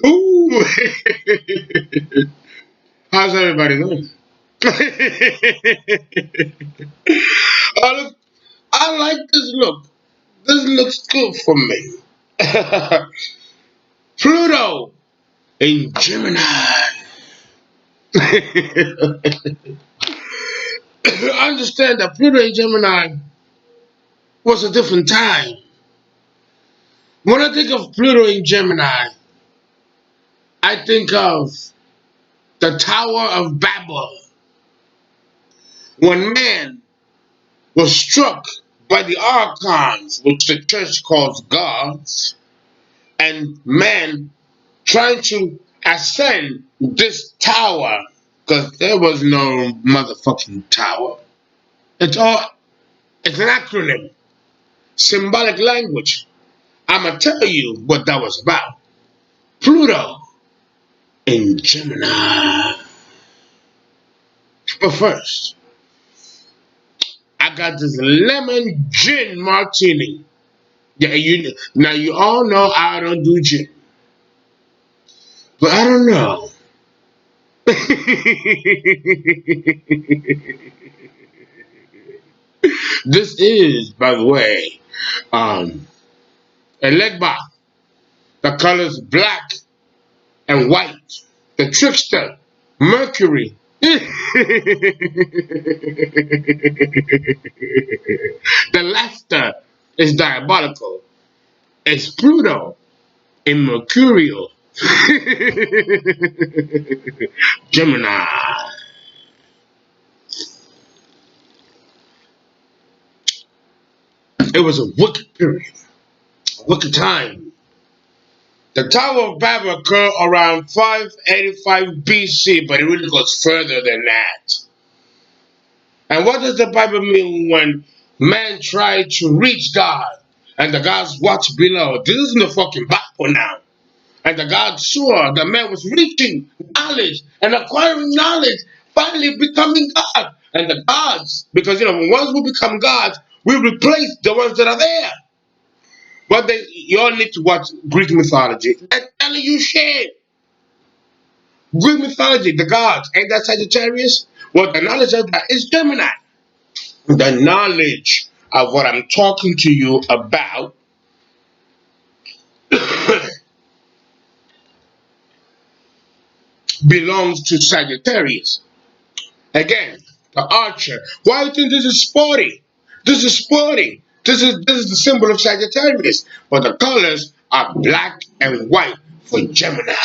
Ooh. How's everybody doing? Oh, look, I like this look. This looks good for me. Pluto in Gemini. I understand that Pluto in Gemini was a different time. When I think of Pluto in Gemini, I think of the Tower of Babel. When man was struck by the archons, which the church calls gods, and man trying to ascend this tower, because there was no motherfucking tower. It's all, it's an acronym, symbolic language. I'ma tell you what that was about. Pluto in Gemini. But first, I got this lemon gin martini. Yeah, now you all know I don't do gin, but I don't know. This is, by the way, um, a lead bar. The colors black and white. The trickster, Mercury. The laughter is diabolical. It's Pluto in Mercurial. Gemini. It was a wicked period, a wicked time. The Tower of Babel occurred around 585 BC, but it really goes further than that. And what does the Bible mean when man tried to reach God and the gods watched below? This is in the fucking Bible now. And the gods saw the man was reaching knowledge and acquiring knowledge, finally becoming God. And the gods, because once we become gods, we replace the ones that are there. But you all need to watch Greek mythology. That's telling you shit. Greek mythology, the gods, ain't that Sagittarius? Well, the knowledge of that is Gemini. The knowledge of what I'm talking to you about belongs to Sagittarius. Again, the archer. Why do you think this is sporty? This is sporty. This is the symbol of Sagittarius. But the colors are black and white for Gemini.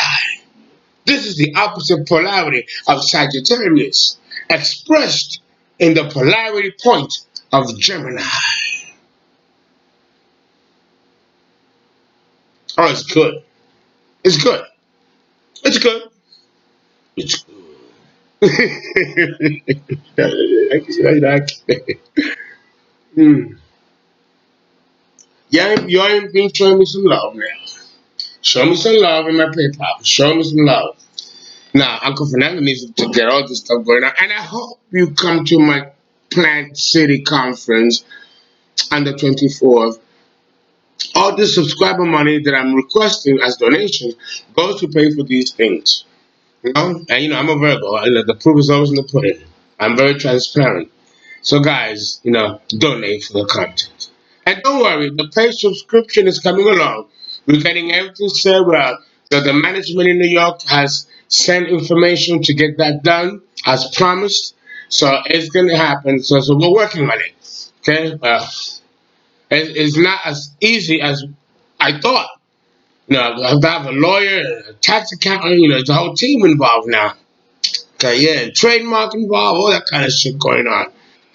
This is the opposite polarity of Sagittarius, expressed in the polarity point of Gemini. Oh, it's good. It's good. It's good. It's good. Mm. You ain't been showing me some love now. Show me some love in my PayPal. Show me some love. Now, Uncle Fernando needs to get all this stuff going on. And I hope you come to my Plant City conference on the 24th. All the subscriber money that I'm requesting as donations goes to pay for these things. And I'm a Virgo. The proof is always in the pudding. I'm very transparent. So guys, donate for the content. And don't worry, the paid subscription is coming along. We're getting everything set up. So the management in New York has sent information to get that done as promised. So it's gonna happen. So we're working on it. Okay? It's not as easy as I thought. I have to have a lawyer, a tax accountant, there's a whole team involved now. Okay, yeah, and trademark involved, all that kind of shit going on.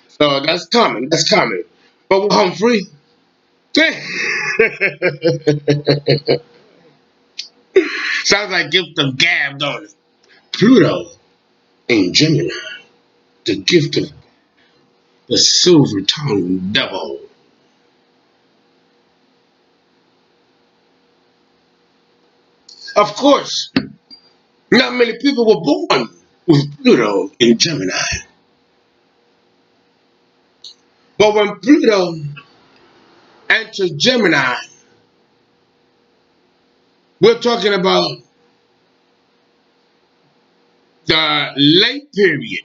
So that's coming. That's coming. But we're home free. Sounds like gift of gab, don't it? Pluto in Gemini, the gift of the silver-tongued devil. Of course, not many people were born with Pluto in Gemini. But when Pluto enters Gemini, we're talking about the late period,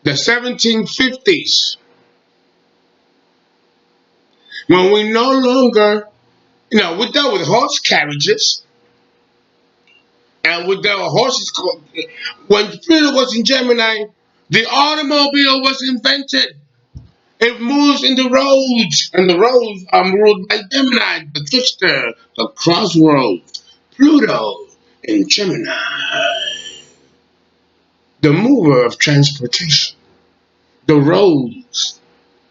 the 1750s, when we no longer, we dealt with horse carriages, and we dealt with horses. When Pluto was in Gemini, the automobile was invented. It moves in the roads, and the roads are ruled by Gemini, the trickster, the crossroads. Pluto in Gemini, the mover of transportation, the roads,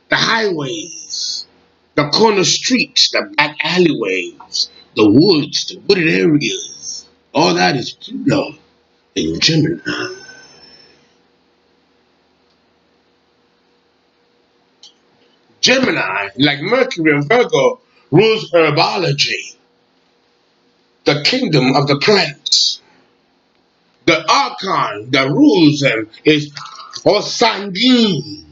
the highways, the corner streets, the back alleyways, the woods, the wooded areas. All that is Pluto in Gemini. Gemini, like Mercury and Virgo, rules herbology, the kingdom of the plants. The archon that rules them is Osangin.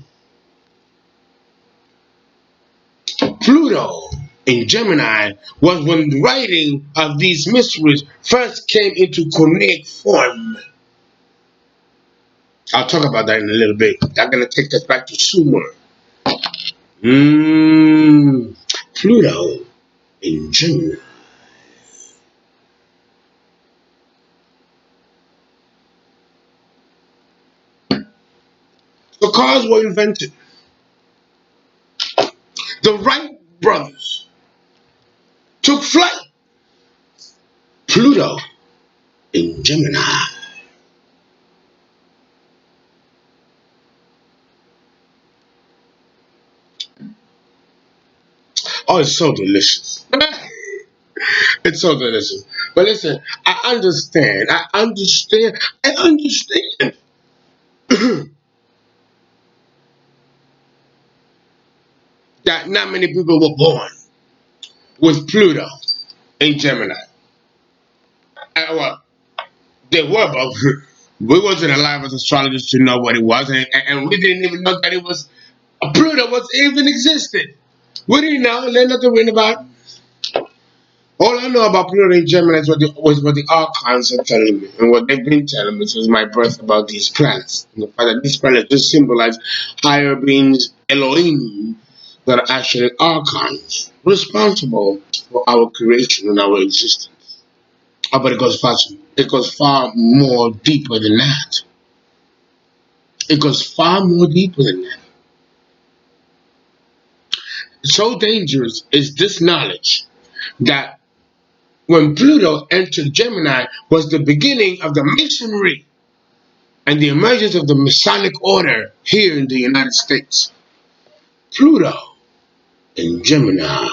Pluto in Gemini was when the writing of these mysteries first came into connect form. I'll talk about that in a little bit. I'm going to take us back to Sumer. Pluto in Gemini. The cars were invented. The Wright brothers took flight. Pluto in Gemini. Oh, it's so delicious. It's so delicious. But listen, I understand. I understand that not many people were born with Pluto in Gemini. Well, they were, but we wasn't alive as astrologers to know what it was, and we didn't even know that it was Pluto was even existed. We didn't know. There's nothing written about. All I know about Pluto in Gemini is what the archons are telling me, and what they've been telling me since my birth about these planets. And the fact that these planets just symbolize higher beings, Elohim, that are actually archons, responsible for our creation and our existence. Oh, but it goes faster. It goes far more deeper than that. It goes far more deeper than that. So dangerous is this knowledge that when Pluto entered Gemini was the beginning of the Masonry and the emergence of the Masonic order here in the United States. Pluto in Gemini.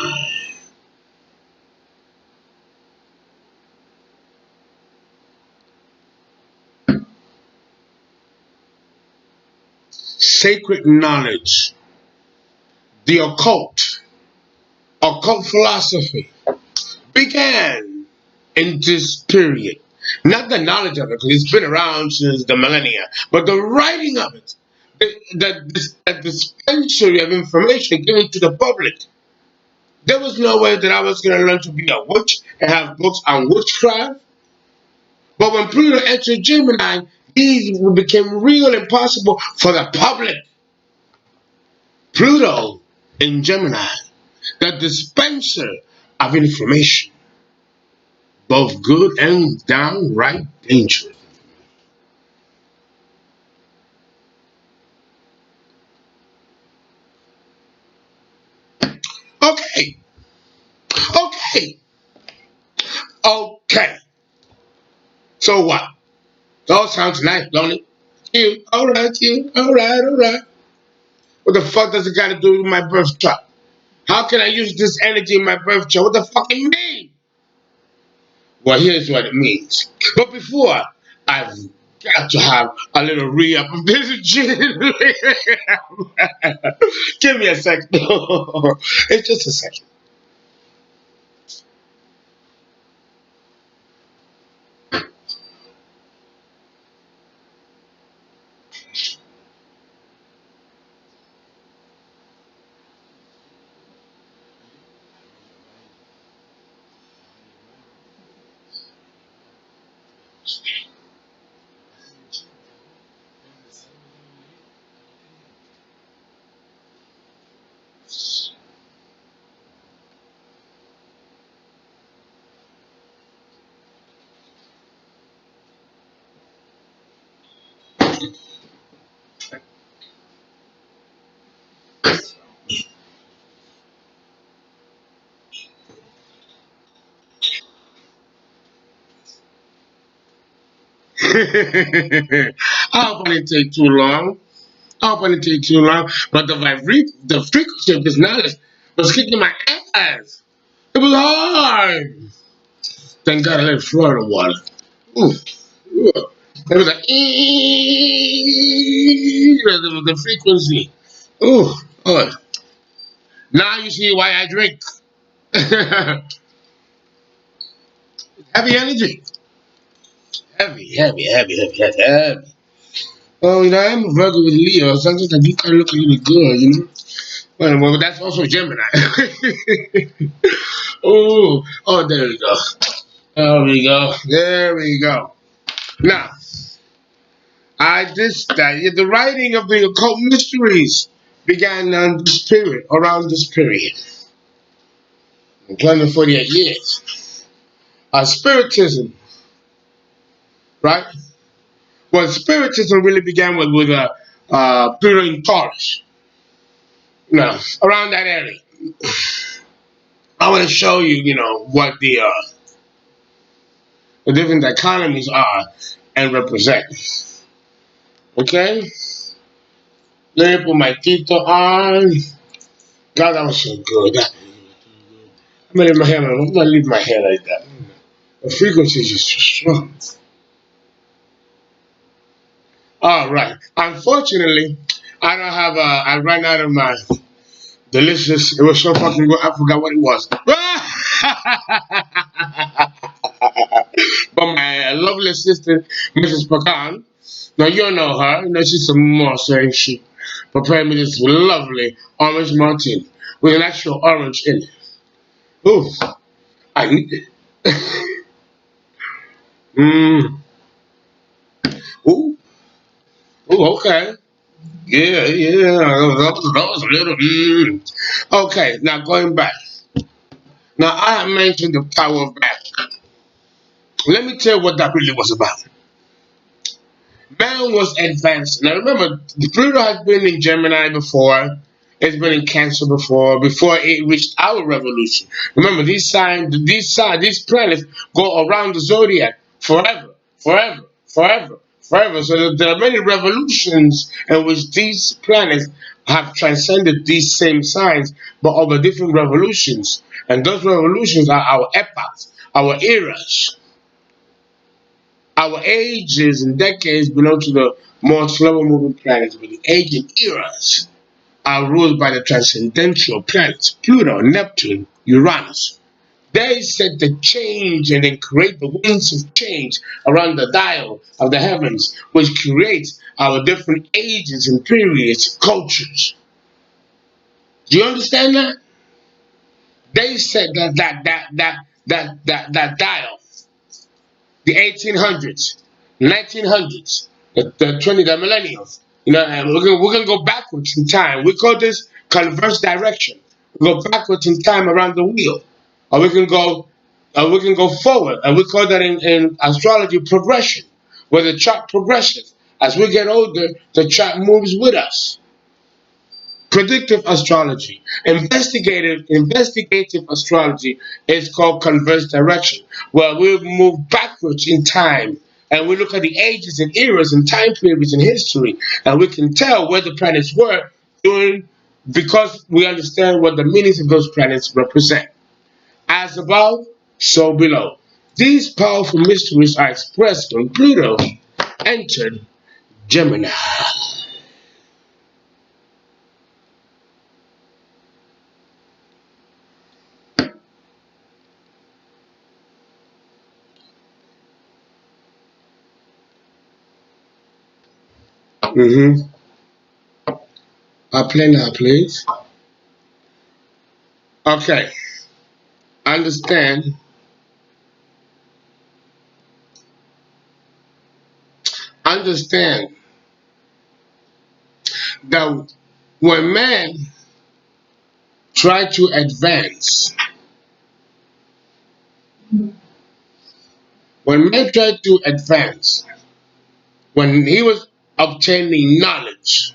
Sacred knowledge, the occult philosophy began in this period. Not the knowledge of it, because it's been around since the millennia, but the writing of it, the dispensary of information given to the public. There was no way that I was going to learn to be a witch and have books on witchcraft. But when Pluto entered Gemini, these became real and possible for the public. Pluto in Gemini, the dispenser of information, both good and downright dangerous. Okay, okay, okay. So what? It all sounds nice, don't it? Cute, alright, cute, alright. What the fuck does it got to do with my birth chart? How can I use this energy in my birth chart? What the fuck it mean? Well, here's what it means. But before, I've got to have a little re-up of this gin. Give me a second. It's just a second. I hope I didn't take too long. I hope I didn't take too long. But the frequency of this knowledge was kicking my ass. It was hard. Thank God I let Florida water. Ooh, ooh. It was like, the frequency. Ooh, oh. Now you see why I drink. Heavy energy. Heavy. Oh, I am a Virgo with Leo. Sometimes I do kind of look a little good. Well, that's also Gemini. Oh, there we go. There we go. Now, the writing of the occult mysteries began around this period, 248 years. Spiritism, right? Well, Spiritism really began with Pluto in Taurus. Now, around that area. I want to show you, what the different economies are and represent. Okay? Let me put my Tito on. God, that was so good. I'm gonna leave my hair like that. The frequency is just too strong. All right. Unfortunately, I don't have I ran out of my delicious. It was so fucking good. I forgot what it was. But my lovely assistant, Mrs. Pacan, now you know her. She's some more saying she prepared me this lovely orange martini with an actual orange in it. Ooh, I need it. Mmm. Ooh, ooh, okay. Yeah. That was a little. Okay, now going back. Now I have mentioned the Tower of Babel. Let me tell you what that really was about. Man was advanced. Now remember, Pluto has been in Gemini before. It's been in Cancer before it reached our revolution. Remember, these planets go around the zodiac forever. So there are many revolutions in which these planets have transcended these same signs, but over different revolutions. And those revolutions are our epochs, our eras. Our ages and decades belong to the more slower moving planets, but the age and eras are ruled by the transcendental planets Pluto, Neptune, Uranus. They set the change and then create the winds of change around the dial of the heavens, which creates our different ages and periods, cultures. Do you understand that? They set that dial, the 1800s, 1900s, the millennials. And we're gonna go backwards in time. We call this converse direction. We go backwards in time around the wheel, or we can go forward, and we call that in astrology progression, where the chart progresses. As we get older, the chart moves with us. Predictive astrology, investigative astrology is called converse direction, where we move backwards in time and we look at the ages and eras and time periods in history, and we can tell where the planets were during because we understand what the meanings of those planets represent. As above, so below. These powerful mysteries are expressed when Pluto entered Gemini. Mm-hmm. I play now, please. Okay, understand understand that when man try to advance, when man tried to advance, when he was obtaining knowledge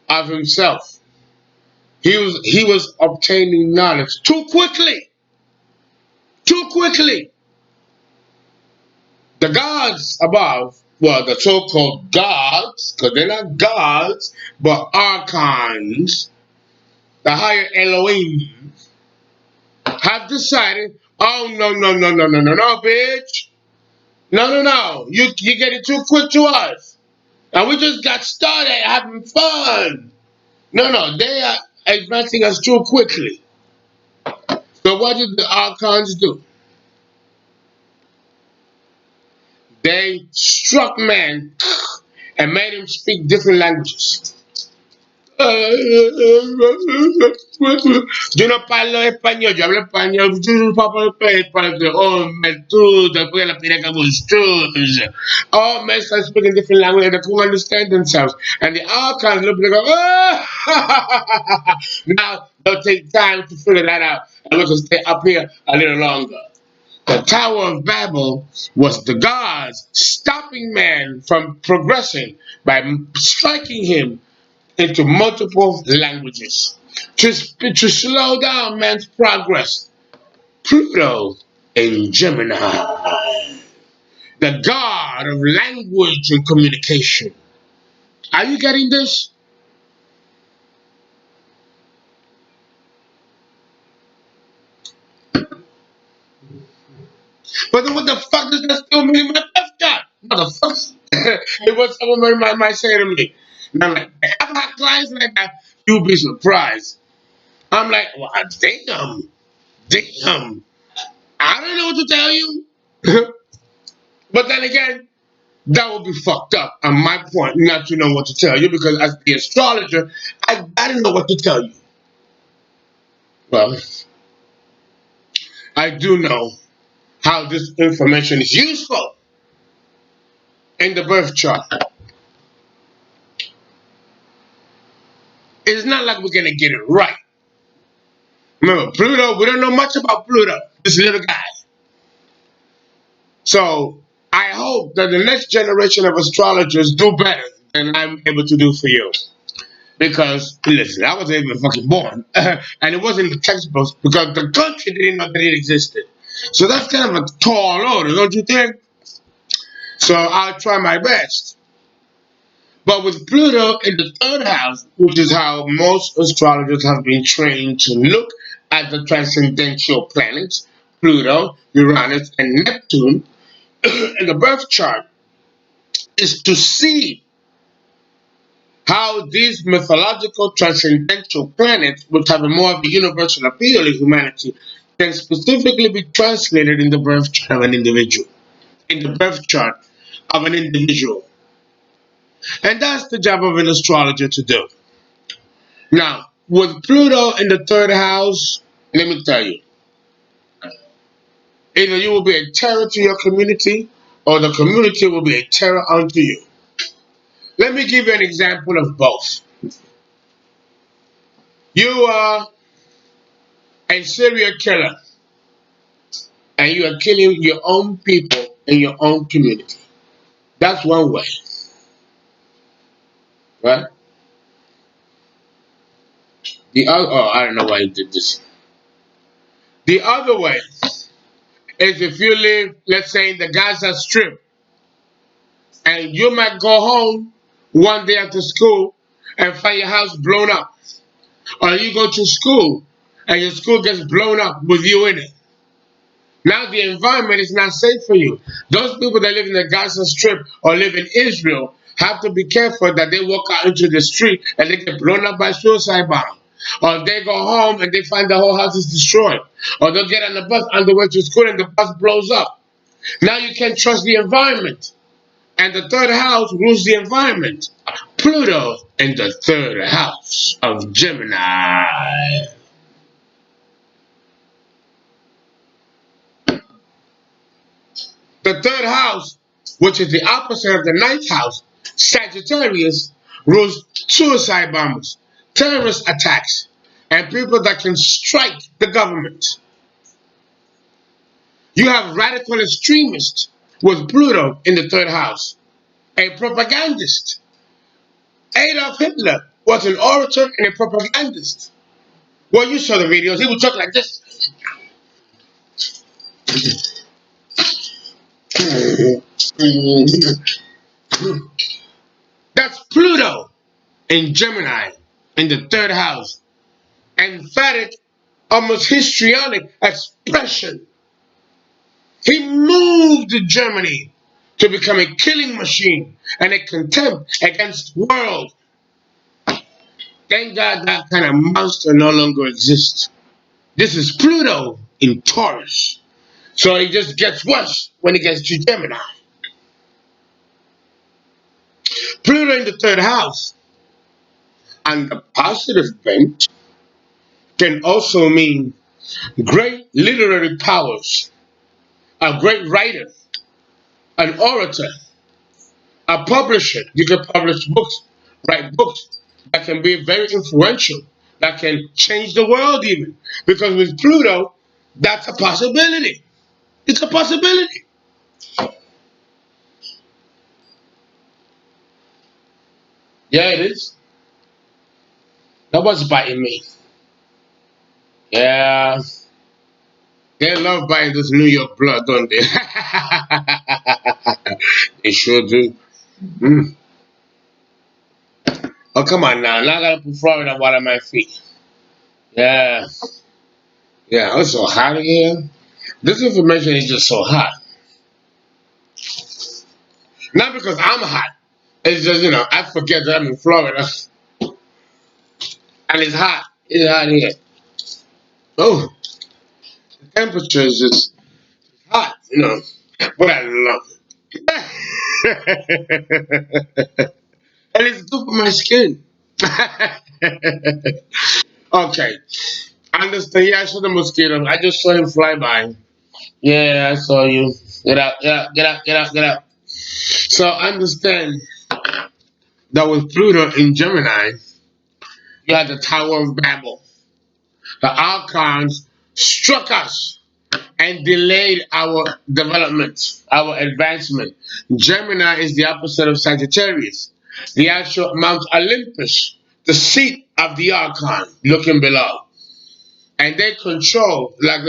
of himself, he was obtaining knowledge too quickly, too quickly. The gods above, well, the so-called gods, because they're not gods, but archons, the higher Elohim, have decided, oh no, no, no, no, no, no, no, bitch. No, no, no. You getting too quick to us. And we just got started having fun. No, no, they are advancing us too quickly. So what did the archons do? They struck man and made him speak different languages. Yo no parlo español, yo hablo español. Yo no parlo español. Oh, man, tú, después la pireca gustos. Oh, man, start speaking different languages. They couldn't understand themselves. And the archons look and go, oh! Now they'll take time to figure that out. And we'll just stay up here a little longer. The Tower of Babel was the gods stopping man from progressing by striking him into multiple languages to slow down man's progress. Pluto and Gemini, the god of language and communication. Are you getting this? But then what the fuck does that still mean in my birth chart? Motherfucker. It was someone might say to me. And I'm like, I've had clients like that, you'll be surprised. I'm like, well, damn, damn. I don't know what to tell you. But then again, that would be fucked up on my point not to know what to tell you because as the astrologer, I gotta know what to tell you. Well, I do know how this information is useful in the birth chart. It's not like we're gonna get it right. Remember, Pluto, we don't know much about Pluto, this little guy. So I hope that the next generation of astrologers do better than I'm able to do for you. Because listen, I wasn't even fucking born, and it wasn't in the textbooks because the country didn't know that it existed. So that's kind of a tall order, don't you think? So I'll try my best. But with Pluto in the third house, which is how most astrologers have been trained to look at the transcendental planets, Pluto, Uranus, and Neptune in the birth chart, is to see how these mythological transcendental planets, which have a more of a universal appeal in humanity, can specifically be translated in the birth chart of an individual. In the birth chart of an individual. And that's the job of an astrologer to do. Now, with Pluto in the third house, let me tell you, either you will be a terror to your community or the community will be a terror unto you. Let me give you an example of both. You are a serial killer and you are killing your own people in your own community. That's one way, right? The other, oh, I don't know why you did this. The other way is if you live, let's say, in the Gaza Strip, and you might go home one day after school and find your house blown up, or you go to school and your school gets blown up with you in it. Now the environment is not safe for you. Those people that live in the Gaza Strip or live in Israel have to be careful that they walk out into the street and they get blown up by suicide bomb. Or if they go home and they find the whole house is destroyed. Or they'll get on the bus on the way to school and the bus blows up. Now you can't trust the environment. And the third house rules the environment. Pluto in the third house of Gemini. The third house, which is the opposite of the ninth house, Sagittarius rules suicide bombers, terrorist attacks, and people that can strike the government. You have radical extremists with Pluto in the third house, a propagandist. Adolf Hitler was an orator and a propagandist. Well, you saw the videos. He would talk like this. That's Pluto in Gemini in the third house. Emphatic, almost histrionic expression. He moved Germany to become a killing machine and a contempt against the world. Thank God that kind of monster no longer exists. This is Pluto in Taurus. So it just gets worse when it gets to Gemini. Pluto in the third house and the positive bent can also mean great literary powers, a great writer, an orator, a publisher. You can publish books, write books that can be very influential, that can change the world even. Because with Pluto, that's a possibility. It's a possibility. Yeah, it is. That was biting me. Yeah, they love buying this New York blood, don't they? They sure do. Mm. Oh, come on now. Now I gotta put Florida water on my feet. Yeah. Yeah, it's so hot here. This information is just so hot. Not because I'm hot. It's just, I forget that I'm in Florida. And it's hot. It's hot here. Oh, the temperature is just hot. But I love it. And it's good for my skin. Okay. Understand? Yeah, I saw the mosquito. I just saw him fly by. Yeah, I saw you. Get out, get out, get out, get out, get out. So understand that with Pluto in Gemini, you had the Tower of Babel. The archons struck us and delayed our development, our advancement. Gemini is the opposite of Sagittarius. The actual Mount Olympus, the seat of the archon, looking below. And they control like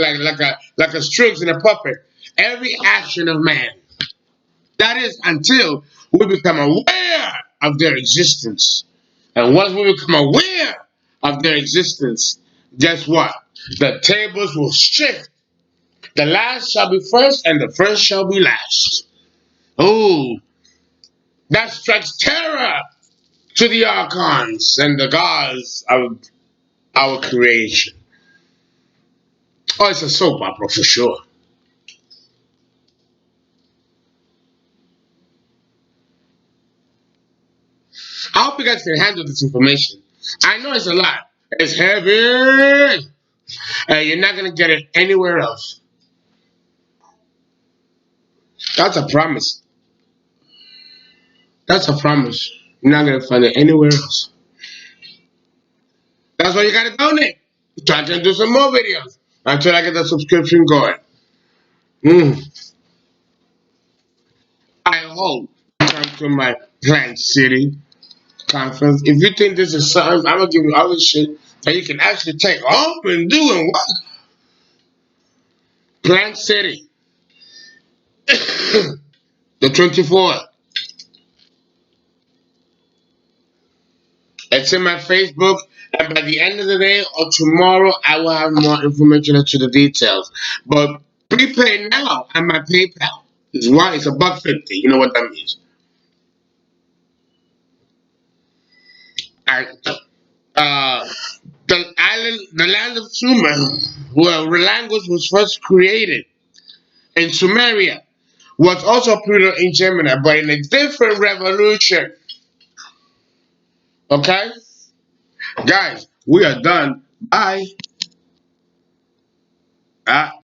a strings in a puppet every action of man. That is until we become aware of their existence. And once we become aware of their existence, guess what? The tables will shift. The last shall be first, and the first shall be last. Oh, that strikes terror to the archons and the gods of our creation. Oh, it's a soap opera for sure. I hope you guys can handle this information. I know it's a lot. It's heavy. You're not gonna get it anywhere else. That's a promise. That's a promise. You're not gonna find it anywhere else. That's why you gotta donate. So I can do some more videos until I get the subscription going. Mm. I hope you come to my Plant City conference. If you think this is something, I'm gonna give you all this shit that you can actually take home and do and what? Plant City, the 24th. It's in my Facebook, and by the end of the day or tomorrow, I will have more information as to the details. But prepay now on my PayPal. It's a buck 50. You know what that means. Alright. The land of Sumer, where language was first created in Sumeria, was also Pluto in Gemini, but in a different revolution. Okay? Guys, we are done. Bye.